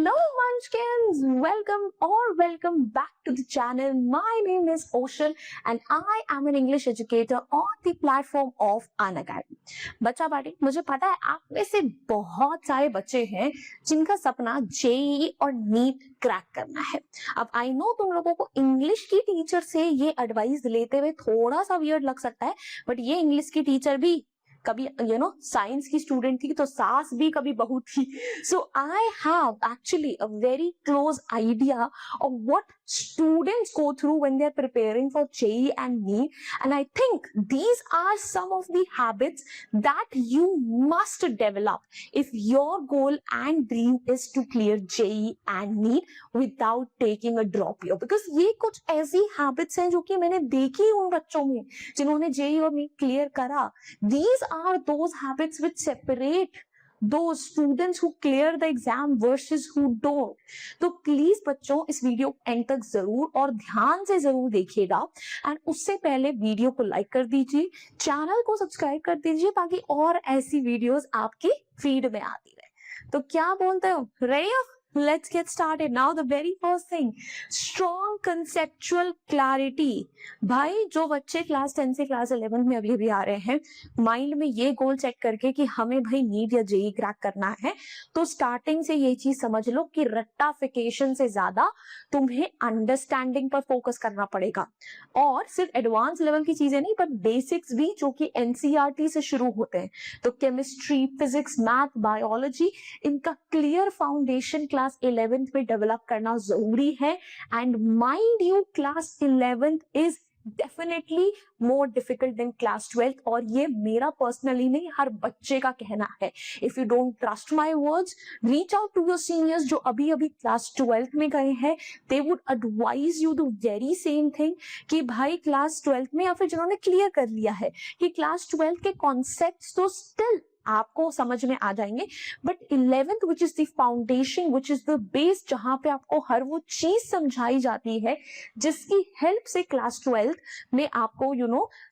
Hello Munchkins, welcome back to the channel. My name is Ocean and I am an English educator on the platform of Unacademy. बच्चा party, मुझे पता है आप में से बहुत सारे बच्चे हैं जिनका सपना जेईई और नीट क्रैक करना है. अब आई नो तुम लोगों को इंग्लिश की टीचर से ये एडवाइस लेते हुए थोड़ा सा वियर्ड लग सकता है, बट ये इंग्लिश की टीचर भी कभी साइंस की स्टूडेंट थी तो सास भी कभी बहू थी. So I have actually a very close idea of what students go through when they are preparing for JEE and NEET, and I think these are some of the habits that you must develop if your goal and dream is to clear JEE and NEET without taking a drop year. Because ये कुछ ऐसी habits हैं जो कि मैंने देखी उन बच्चों में जिन्होंने JEE और NEET क्लियर करा. These are those habits which separate those students who clear the exam versus who don't. तो प्लीज बच्चों इस वीडियो एंड तक जरूर और ध्यान से जरूर देखिएगा, एंड उससे पहले वीडियो को लाइक कर दीजिए, चैनल को सब्सक्राइब कर दीजिए ताकि और ऐसी वीडियोस आपकी फीड में आती रहे. तो क्या बोलते हो, रेडी हो? Let's get started. Now the very first thing, strong conceptual clarity. भाई जो बच्चे क्लास 10 से क्लास 11 में अभी आ रहे हैं, माइंड में ये गोल सेट करके कि हमें भाई नीट या जेई क्रैक करना है, तो स्टार्टिंग से ये चीज समझ लो कि रट्टाफिकेशन से ज्यादा तुम्हें अंडरस्टैंडिंग पर फोकस करना पड़ेगा. और सिर्फ एडवांस लेवल की चीजें नहीं, पर बेसिक्स भी जो कि एनसीईआरटी से शुरू होते हैं. तो केमिस्ट्री, फिजिक्स, मैथ, बायोलॉजी, इनका क्लियर फाउंडेशन क्लास 11th में डेवलप करना जरूरी है. And mind you class 11th is definitely more difficult than class 12th, और ये मेरा पर्सनली नहीं हर बच्चे का कहना है. If you don't trust my words, reach out to your seniors जो अभी अभी क्लास 12th में गए हैं. They would advise you the very same thing कि भाई क्लास 12th में, या फिर जिन्होंने क्लियर कर लिया है, कि क्लास 12th के कॉन्सेप्ट्स तो स्टिल आपको समझ में आ जाएंगे, but 11th which is the foundation, which is the base, जहां पे आपको हर वो चीज समझाई जाती है जिसकी हेल्प से क्लास 12th में आपको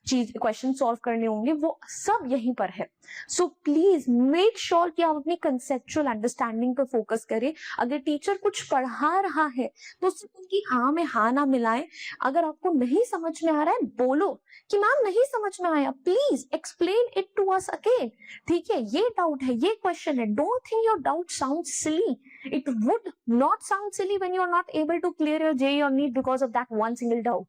चीज क्वेश्चन सॉल्व करने होंगे, वो सब यहीं पर है. सो प्लीज मेक श्योर कि आप अपनी कंसेप्चुअल अंडरस्टैंडिंग पर फोकस करें. अगर टीचर कुछ पढ़ा रहा है तो सिर्फ उनकी हाँ में हाँ ना मिलाएं. अगर आपको नहीं समझ में आ रहा है, बोलो कि मैम नहीं समझ में आया, please explain it to us again. ठीक है, ये डाउट है, ये क्वेश्चन है. Don't think your doubt sound silly. It would not sound silly when you are not able to clear your JEE और NEET because of that one single doubt,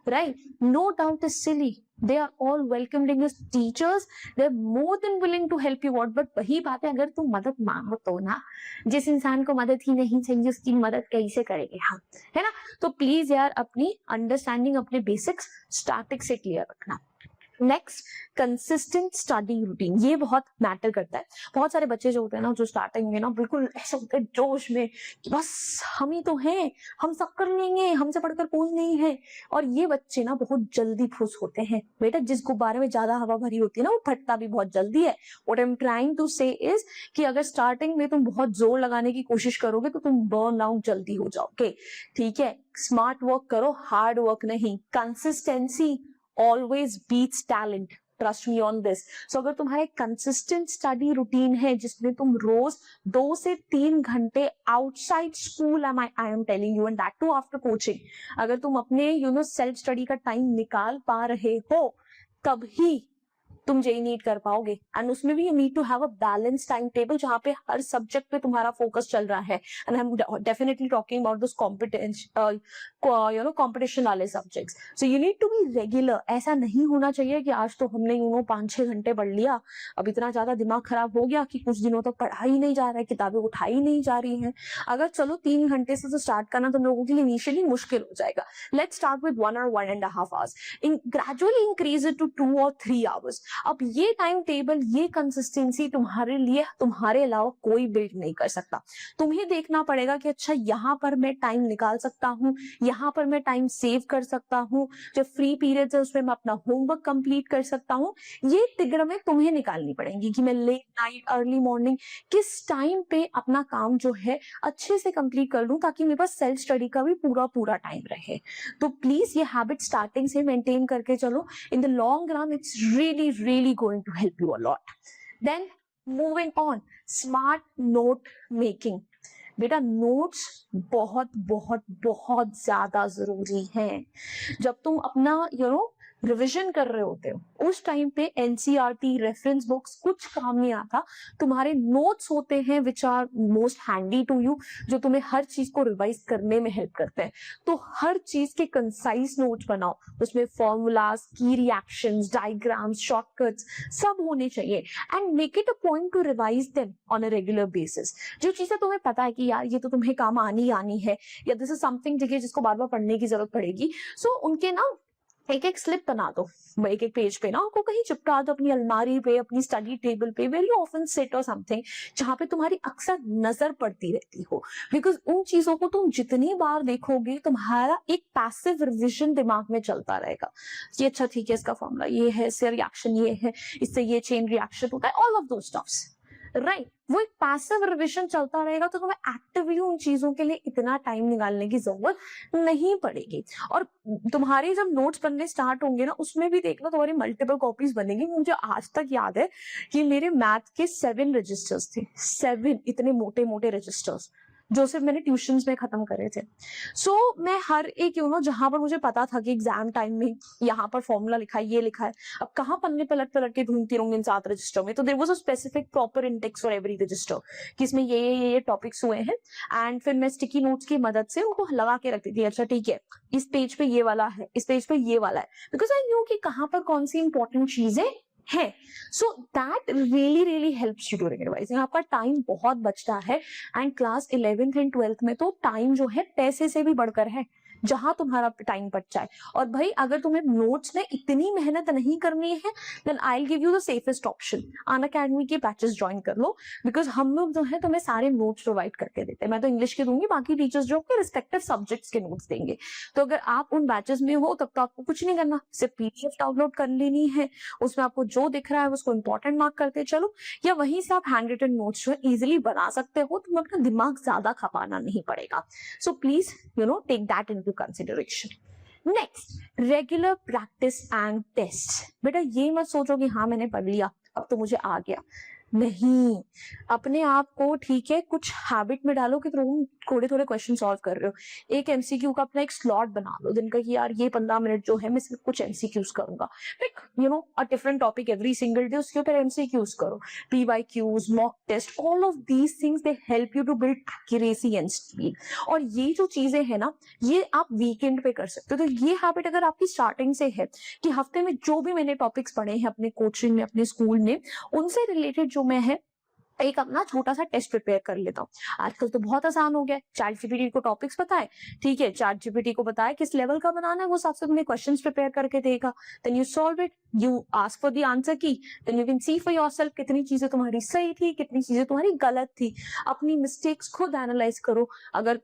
right? No doubt is silly. They are all welcoming as teachers. They're more than willing to help you out. But वही बात है, अगर तुम मदद मांगो तो ना, जिस इंसान को मदद ही नहीं चाहिए उसकी मदद कैसे करेंगे हम, है ना? तो प्लीज यार अपनी अंडरस्टैंडिंग, अपने बेसिक्स स्टार्टिंग से क्लियर रखना. Next, consistent study routine. ये बहुत मैटर करता है. बहुत सारे बच्चे जो होते हैं ना, जो स्टार्टिंग में ना बिल्कुल ऐसे होते हैं जोश में कि बस हम ही तो हैं, हम सब कर लेंगे, हमसे पढ़कर कोई नहीं है. और ये बच्चे ना बहुत जल्दी खुश होते हैं. बेटा जिस गुब्बारे में ज्यादा हवा भरी होती है ना, वो फटता भी बहुत जल्दी है. What I am trying to say is कि अगर स्टार्टिंग में तुम बहुत जोर लगाने की कोशिश करोगे तो तुम बर्न आउट जल्दी हो जाओगे. ठीक है, स्मार्ट वर्क करो, हार्ड वर्क नहीं. Consistency always beats talent. Trust me on this. So अगर तुम्हारा एक consistent study routine है जिसमें तुम रोज 2 से 3 घंटे outside school, I am telling you, and that too after coaching, अगर तुम अपने self study का टाइम निकाल पा रहे हो, तभी तुम जेईई नीट कर पाओगे. एंड उसमें भी you need to have a balance time table जहां पे हर सब्जेक्ट पे तुम्हारा फोकस चल रहा है. And I am definitely talking about this competition वाले subjects. So you need to be regular. ऐसा नहीं होना चाहिए कि आज तो हमने 5-6 घंटे पढ़ लिया, अब इतना ज्यादा दिमाग खराब हो गया कि कुछ दिनों तक पढ़ा ही नहीं जा रहा है, किताबें उठाई नहीं जा रही हैं. अगर चलो 3 घंटे से तो स्टार्ट करना तुम लोगों के लिए इनिशियली मुश्किल हो जाएगा. Let's start with 1 or 1.5 hours. Gradually increase it to 2 or 3 hours. अब ये टाइम टेबल, ये कंसिस्टेंसी तुम्हारे लिए, तुम्हारे अलावा कोई बिल्ड नहीं कर सकता. तुम्हें देखना पड़ेगा कि अच्छा यहाँ पर मैं टाइम निकाल सकता हूँ, यहाँ पर मैं टाइम सेव कर सकता हूँ, जो फ्री पीरियड्स है उसमें मैं अपना होमवर्क कंप्लीट कर सकता हूँ. ये तिगड़में तुम्हें निकालनी पड़ेंगी कि मैं लेट नाइट, अर्ली मॉर्निंग, किस टाइम पे अपना काम जो है अच्छे से कंप्लीट कर लूं ताकि मेरे पास सेल्फ स्टडी का भी पूरा टाइम रहे. तो प्लीज ये हैबिट स्टार्टिंग से मेंटेन करके चलो. In the long run it's really going to help you a lot. Then moving on, smart note making. बेटा नोट्स बहुत बहुत बहुत ज्यादा जरूरी हैं। जब तुम अपना रिवीजन कर रहे होते हो उस टाइम पे एनसीईआरटी रेफरेंस बुक्स कुछ काम नहीं आता, तुम्हारे नोट्स होते हैं which are most handy to you, जो तुम्हें हर चीज को रिवाइज करने में हेल्प करते हैं। तो हर चीज के कंसाइज नोट्स बनाओ, उसमें फॉर्मूलाज, की रिएक्शंस, डायग्राम्स, शॉर्टकट्स सब होने चाहिए and make it a point two revise them on a regular basis. जो चीजें तुम्हें पता है कि यार ये तो तुम्हें काम आनी है, या दिस इज समथिंग ठीक है जिसको बार बार पढ़ने की जरूरत पड़ेगी, सो उनके ना एक एक स्लिप बना दो, एक एक पेज पे ना उनको कहीं चिपका दो, अपनी अलमारी पे, अपनी स्टडी टेबल पे, वेरी ऑफन सिट और समथिंग जहां पे तुम्हारी अक्सर नजर पड़ती रहती हो, बिकॉज उन चीजों को तुम जितनी बार देखोगे तुम्हारा एक पैसिव रिविजन दिमाग में चलता रहेगा। ये अच्छा ठीक है, इसका फॉर्मूला ये है, इससे रिएक्शन ये है, इससे ये चेन रिएक्शन होता है, ऑल ऑफ दो स्टफ्स, राइट। वो एक पैसिव रिविजन चलता रहेगा तो तुम्हें एक्टिवली उन चीजों के लिए इतना टाइम निकालने की जरूरत नहीं पड़ेगी। और तुम्हारे जब नोट्स बनने स्टार्ट होंगे ना उसमें भी देखना तुम्हारी मल्टीपल कॉपीज बनेगी। मुझे आज तक याद है कि मेरे मैथ के 7 रजिस्टर्स थे, 7 इतने मोटे मोटे रजिस्टर्स जो सिर्फ मैंने ट्यूशंस में खत्म करे थे। सो मैं हर एक जहां पर मुझे पता था कि एग्जाम टाइम में यहाँ पर फॉर्मूला लिखा है, ये लिखा है, अब कहाँ पन्ने पलट पलट के ढूंढती रहूंगी इन 7 रजिस्टर में, तो there was a specific proper index for every register कि इसमें ये टॉपिक्स हुए हैं, एंड फिर मैं स्टिकी नोट्स की मदद से उनको लगा के रखती थी। अच्छा ठीक है, इस पेज पे ये वाला है, इस पेज पे ये वाला है, बिकॉज आई न्यू कि कहाँ पर कौन सी इंपॉर्टेंट चीजें है। So that really really helps you during revising. आपका टाइम बहुत बचता है and class 11th and 12th में तो टाइम जो है पैसे से भी बढ़कर है, जहां तुम्हारा टाइम बच जाए। और भाई अगर तुम्हें नोट्स में इतनी मेहनत नहीं करनी है then I will give you the safest option, Unacademy के बैचेस ज्वाइन कर लो, बिकॉज हम लोग जो है तुम्हें सारे नोट्स प्रोवाइड करके देते हैं। मैं तो इंग्लिश के दूंगी, बाकी टीचर्स जो अपने रिस्पेक्टिव सब्जेक्ट्स के नोट्स देंगे। तो अगर आप उन बैचेस में हो तब तो आपको कुछ नहीं करना, सिर्फ पीडीएफ डाउनलोड कर लेनी है, उसमें आपको जो दिख रहा है उसको इंपॉर्टेंट मार्क करते चलो, या वहीं से आप हैंड रिटन नोट्स जो इजिली बना सकते हो, तुम्हें अपना दिमाग ज्यादा खपाना नहीं पड़ेगा। So please take that into consideration. Next, regular practice and test. बेटा ये मत सोचो कि हाँ मैंने पढ़ लिया अब तो मुझे आ गया, नहीं। अपने आप को ठीक है कुछ हैबिट में डालो कि तुम थोड़े थोड़े क्वेश्चन सॉल्व कर रहे हो। एक एमसीक्यू का अपना एक स्लॉट बना लो दिन का कि यार ये 15 मिनट जो है मैं सिर्फ कुछ एमसीक्यूज करूंगा, pick a different topic every single day, उसके ऊपर एमसीक्यूज करो, PYQs, mock test, all of these things they help you to build accuracy and speed. और ये जो चीजें है ना ये आप वीकेंड पे कर सकते हो। तो ये हैबिट अगर आपकी स्टार्टिंग से है कि हफ्ते में जो भी मैंने टॉपिक्स पढ़े हैं अपने कोचिंग में, अपने स्कूल में, उनसे रिलेटेड जो मैं है एक अपना छोटा सा टेस्ट प्रिपेयर कर लेता हूँ। आजकल तो बहुत आसान हो गया, चैट जीपीटी को टॉपिक्स पता है, ठीक है, चैट जीपीटी को पता है किस लेवल का बनाना है, वो सबसे तुम्हें क्वेश्चंस प्रिपेयर करके देगा, then you solve it, you ask for the answer key, then you can see for yourself कितनी चीजें तुम्हारी सही थी, कितनी चीजें तुम्हारी गलत थी। अपनी मिस्टेक्स खुद एनालाइज करो। अगर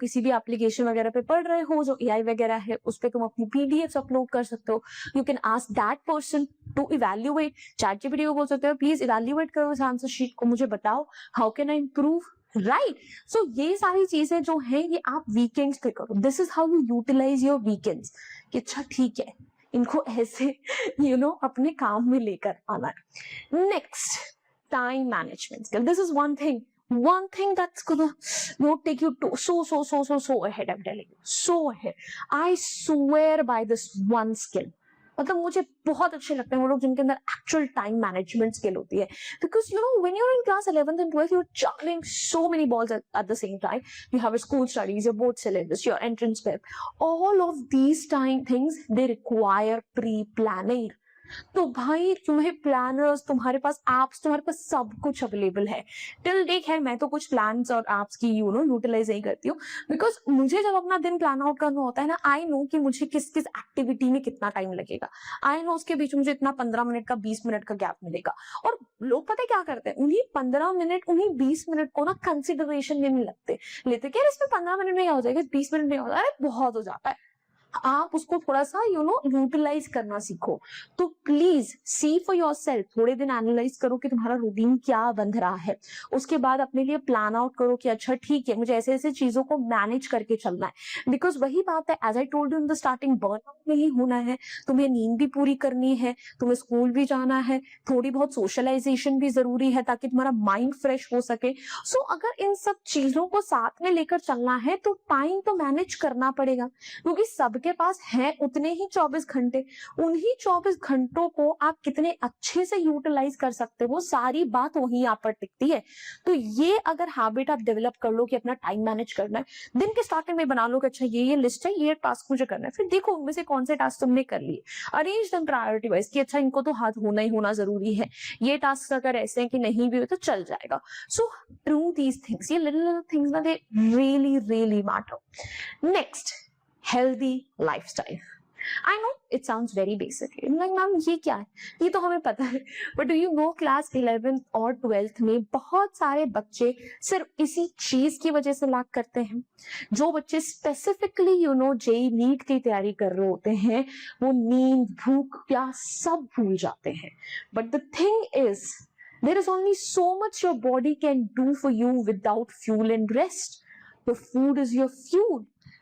किसी भी एप्लीकेशन वगैरह पे पढ़ रहे हो जो एआई वगैरह है, उस पर तुम अपनी पीडीएफ अपलोड कर सकते हो, you can ask that person to evaluate. Chat GPT को बोल सकते हो प्लीज इवैल्यूएट करो इस आंसर शीट को, मुझे बताओ how can I improve, right. So ये सारी चीजें जो है ये आप वीकेंड्स पे करो। This is how you utilise your weekends कि अच्छा ठीक है इनको ऐसे अपने काम में लेकर आना है। Next, time management skill. This is one thing that's gonna take you to so ahead. I'm telling you, so ahead. I swear by this one skill. मतलब मुझे बहुत अच्छे लगते हैं वो लोग जिनके अंदर एक्चुअल टाइम मैनेजमेंट स्किल होती है, because when you are in class 11th and 12th, you're juggling so many balls at the same time. You have your school studies, your board syllabus, your entrance prep. All of these things they require pre-planning. तो भाई तुम्हें planners, तुम्हारे पास apps, तुम्हारे पास सब कुछ available है। Till date है मैं तो कुछ प्लान्स और एप्स की यूटिलाइज नहीं करती हूँ, बिकॉज मुझे जब अपना दिन प्लान आउट करना होता है ना, आई नो कि मुझे किस किस एक्टिविटी में कितना टाइम लगेगा, आई नो उसके बीच मुझे इतना 15 मिनट का 20 मिनट का गैप मिलेगा। और लोग पता है क्या करते हैं, उन्हीं 15 मिनट उन्हीं 20 मिनट को ना कंसिडरेशन में नहीं लेते कि यार इसमें 15 मिनट में क्या हो जाएगा, 20 मिनट में हो जाएगा, बहुत हो जाता है। आप उसको थोड़ा सा यूटिलाइज करना सीखो। तो प्लीज सी फॉर योरसेल्फ, थोड़े दिन एनालाइज करो कि तुम्हारा रूटीन क्या बन रहा है। उसके बाद अपने लिए प्लान आउट करो कि अच्छा ठीक है, मुझे ऐसे ऐसे चीजों को मैनेज करके चलना है। बिकॉज वही बात है, as I told you in the starting, burnout नहीं होना है, तुम्हें नींद भी पूरी करनी है, तुम्हें स्कूल भी जाना है, थोड़ी बहुत सोशलाइजेशन भी जरूरी है ताकि तुम्हारा माइंड फ्रेश हो सके। सो अगर इन सब चीजों को साथ में लेकर चलना है तो टाइम तो मैनेज करना पड़ेगा, क्योंकि सबके पास है उतने ही 24 घंटे। उन्हीं 24 घंटों को आप कितने अच्छे से यूटिलाइज कर सकते हो, सारी बात वहीं यहाँ पर टिकती है। तो ये अगर हैबिट आप डेवलप कर लो कि अपना टाइम मैनेज करना है, दिन के स्टार्टिंग में बना लो कि अच्छा ये लिस्ट है, ये टास्क मुझे करना है, फिर देखो उनमें से कौन से टास्क तुमने कर लिए, अरेंज देम प्रायोरिटी वाइज कि अच्छा इनको तो हाथ होना ही होना जरूरी है, ये टास्क अगर ऐसे हैं कि नहीं भी हो तो चल जाएगा। सो डू दीज थिंग्स, ये लिटिल थिंग्स ना, they really really matter. Next, healthy lifestyle. I know it sounds very basic. Like ma'am ये क्या है, ये तो हमें पता है, but do you know class 11th और 12th में बहुत सारे बच्चे सिर्फ इसी चीज की वजह से लैक करते हैं। जो बच्चे स्पेसिफिकली जेई नीट की तैयारी कर रहे होते हैं, वो नींद, भूख, प्यास सब भूल जाते हैं। But the thing is, there is only so much your body can do for you without fuel and rest. Your food is your fuel.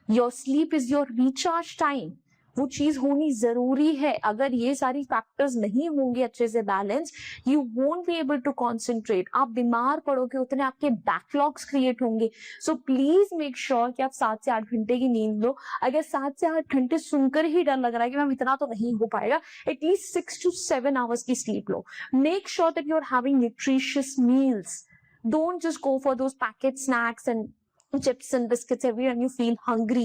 Your sleep is your recharge time. वो चीज होनी जरूरी है। अगर ये सारी फैक्टर्स नहीं होंगे अच्छे से balance, you won't be able to concentrate. आप बीमार पड़ोगे, उतने आपके बैकलॉग्स क्रिएट होंगे। सो प्लीज मेक श्योर कि आप 7 से 8 घंटे की नींद लो। अगर 7 से 8 घंटे सुनकर ही डर लग रहा है कि मैम इतना तो नहीं हो पाएगा, एटलीस्ट 6 to 7 आवर्स की स्लीप लो। Make sure that you are having nutritious meals. Don't just go for those packet snacks and chips and biscuits every time you feel hungry.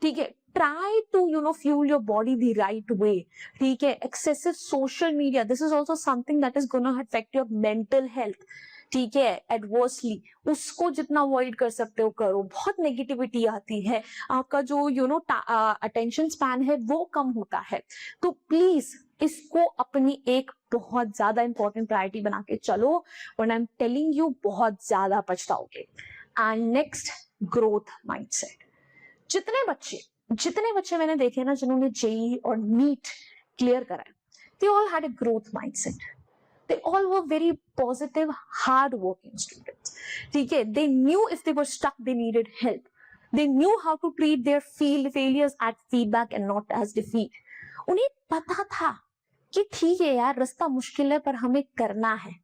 ठीक है, try to fuel your body the right way. ठीक है, excessive social media, this is also something that is gonna affect your mental health. ठीक है, adversely, उसको जितना avoid कर सकते हो करो। बहुत नेगेटिविटी आती है, आपका जो अटेंशन स्पैन है वो कम होता है। तो प्लीज इसको अपनी एक बहुत ज्यादा इंपॉर्टेंट प्रायोरिटी बना के चलो, और आई एम टेलिंग यू बहुत ज्यादा पछताओगे। And next, growth mindset. जितने बच्चे मैंने देखे ना जिन्होंने जेई और नीट क्लियर करा है, they all had a growth mindset. They all were very positive, hard-working students. ठीक है, they knew if they were stuck, they needed help. They knew how to treat their failures as feedback and not as defeat. उन्हें पता था कि ठीक है यार, रास्ता मुश्किल है पर हमें करना है।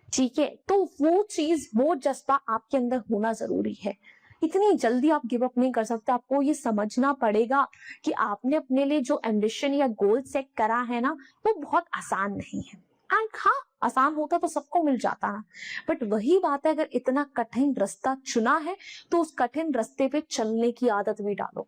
ठीक है, तो वो चीज, वो जज्बा आपके अंदर होना जरूरी है। इतनी जल्दी आप गिव अप नहीं कर सकते। आपको ये समझना पड़ेगा कि आपने अपने लिए जो एम्बिशन या गोल सेट करा है ना, वो बहुत आसान नहीं है। एंड हाँ, आसान होता तो सबको मिल जाता ना, बट वही बात है, अगर इतना कठिन रास्ता चुना है तो उस कठिन रास्ते पे चलने की आदत भी डालो।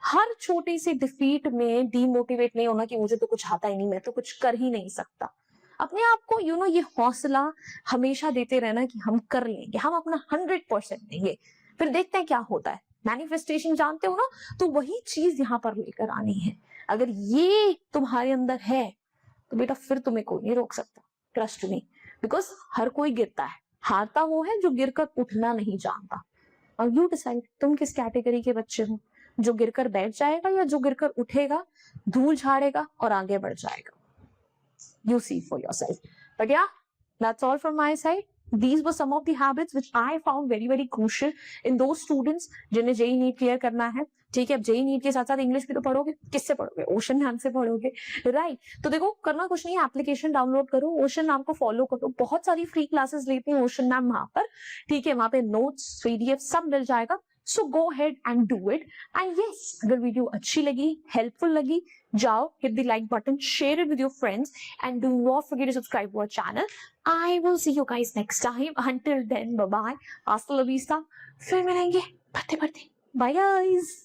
हर छोटी सी डिफीट में डीमोटिवेट नहीं होना कि मुझे तो कुछ आता ही नहीं, मैं तो कुछ कर ही नहीं सकता। अपने आप को ये हौसला हमेशा देते रहना कि हम कर लेंगे, हम अपना 100% देंगे, फिर देखते हैं क्या होता है। मैनिफेस्टेशन जानते हो ना, तो वही चीज यहाँ पर लेकर आनी है। अगर ये तुम्हारे अंदर है तो बेटा फिर तुम्हें कोई नहीं रोक सकता, ट्रस्ट मी। बिकॉज हर कोई गिरता है, हारता वो है जो गिरकर उठना नहीं जानता। और यू डिसाइड तुम किस कैटेगरी के बच्चे हो, जो गिरकर बैठ जाएगा या जो गिरकर उठेगा, धूल झाड़ेगा और आगे बढ़ जाएगा। You see for yourself. But yeah, that's all from my side. These were some of the habits which I found very very crucial in those students जिन्हें जेई नीट क्लियर करना है। ठीक है, अब जेई नीट के साथ साथ English भी तो पढ़ोगे, किससे पढ़ोगे? ओशन मैम से पढ़ोगे, राइट? तो देखो, करना कुछ नहीं है, एप्लीकेशन डाउनलोड करो, ओशन मैम को फॉलो करो, बहुत सारी फ्री क्लासेस लेती हैं ओशन मैम वहां पर। ठीक है, वहां पे नोट्स, पीडीएफ सब मिल जाएगा। So go ahead and do it. And yes, अगर वीडियो अच्छी लगी, हेल्पफुल लगी, जाओ, hit the like button, share it with your friends, and do not forget to subscribe to our channel. I will see you guys next time. Until then, bye bye. Hasta la vista. फिर मिलेंगे बढ़ते बढ़ते। Bye guys.